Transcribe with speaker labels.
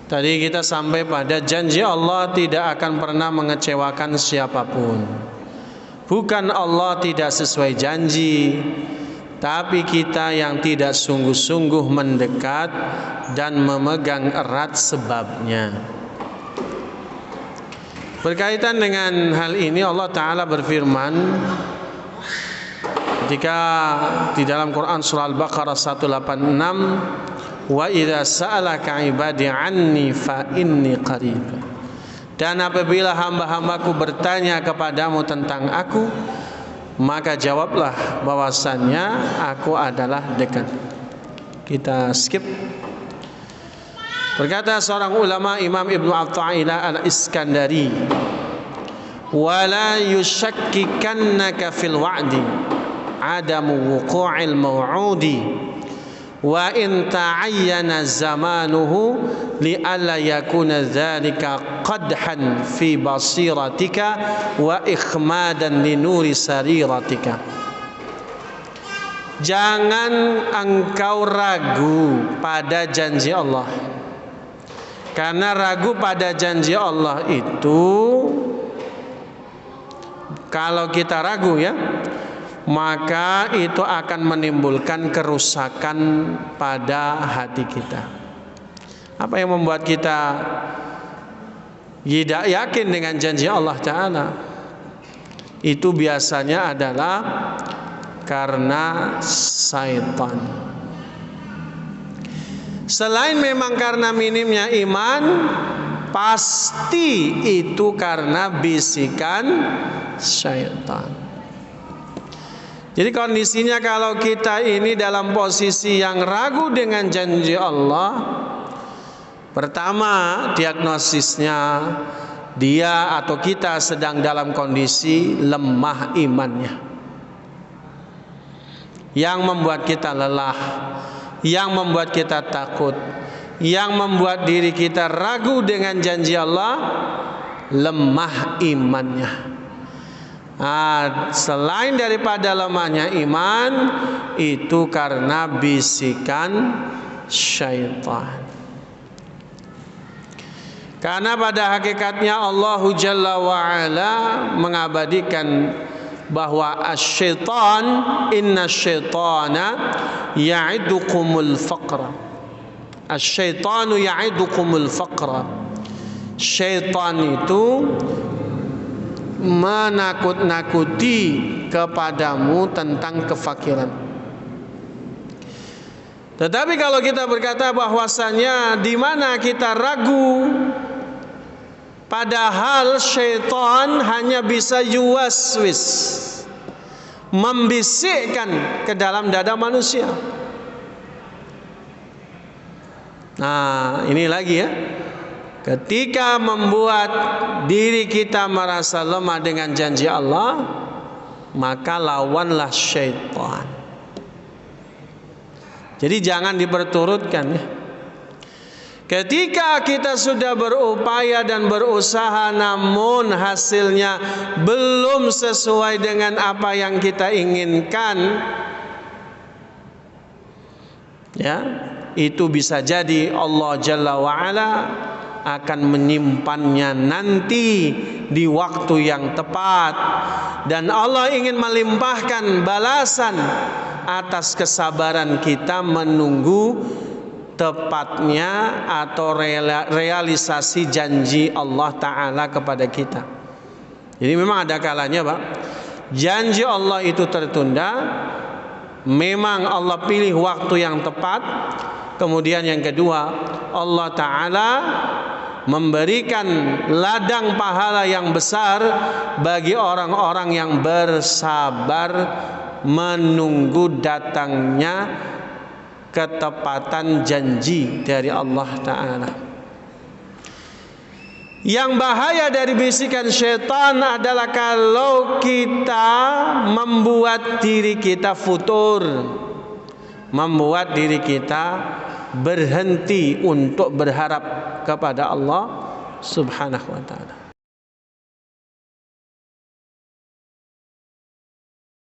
Speaker 1: Tadi kita sampai pada janji Allah tidak akan pernah mengecewakan siapapun. Bukan Allah tidak sesuai janji, tapi kita yang tidak sungguh-sungguh mendekat dan memegang erat sebabnya. Berkaitan dengan hal ini Allah Ta'ala berfirman ketika di dalam Quran surah Al-Baqarah 186, wa idza sa'alaka 'ibadi 'anni fa inni qarib. Dan apabila hamba-hambaku bertanya kepadamu tentang aku, maka jawablah bahwasannya aku adalah dekat. Kita skip. Berkata seorang ulama Imam Ibnu Athaillah Al-Iskandari, wala yushakkikannaka fil wa'di adamu wuqu'il maw'udi wa in ta'ayyana zamanuhu li'alla yakuna dzalika qadhan fi basiratika wa ikhmadan li nuri sariratika. Jangan engkau ragu pada janji Allah, karena ragu pada janji Allah itu, kalau kita ragu ya, maka itu akan menimbulkan kerusakan pada hati kita. Apa yang membuat kita tidak yakin dengan janji Allah Ta'ala? Itu biasanya adalah karena syaitan. Selain memang karena minimnya iman, pasti itu karena bisikan syaitan. Jadi kondisinya kalau kita ini dalam posisi yang ragu dengan janji Allah, pertama diagnosisnya dia atau kita sedang dalam kondisi lemah imannya, yang membuat kita lelah, yang membuat kita takut, yang membuat diri kita ragu dengan janji Allah, lemah imannya. Selain daripada lemahnya iman, itu karena bisikan syaitan. Karena pada hakikatnya Allah Jalla wa'ala mengabadikan bahwa asy-syaitan, inna syaitana ya'idukumul faqra. Asy-syaitanu ya'idukumul faqra. Syaitan itu menakut-nakuti kepadamu tentang kefakiran. Tetapi kalau kita berkata bahwasanya di mana kita ragu, padahal syaitan hanya bisa yuwaswis, membisikkan ke dalam dada manusia. Nah, ini lagi ya. Ketika membuat diri kita merasa lemah dengan janji Allah, maka lawanlah syaitan. Jadi jangan diperturutkan ya. Ketika kita sudah berupaya dan berusaha namun hasilnya belum sesuai dengan apa yang kita inginkan, ya, itu bisa jadi Allah Jalla wa'ala akan menyimpannya nanti di waktu yang tepat, dan Allah ingin melimpahkan balasan atas kesabaran kita menunggu tepatnya atau realisasi janji Allah Ta'ala kepada kita. Jadi memang ada kalanya Pak, janji Allah itu tertunda, memang Allah pilih waktu yang tepat. Kemudian yang kedua, Allah Ta'ala memberikan ladang pahala yang besar bagi orang-orang yang bersabar menunggu datangnya ketepatan janji dari Allah Ta'ala. Yang bahaya dari bisikan syaitan adalah kalau kita membuat diri kita futur, membuat diri kita berhenti untuk berharap kepada Allah Subhanahu wa taala.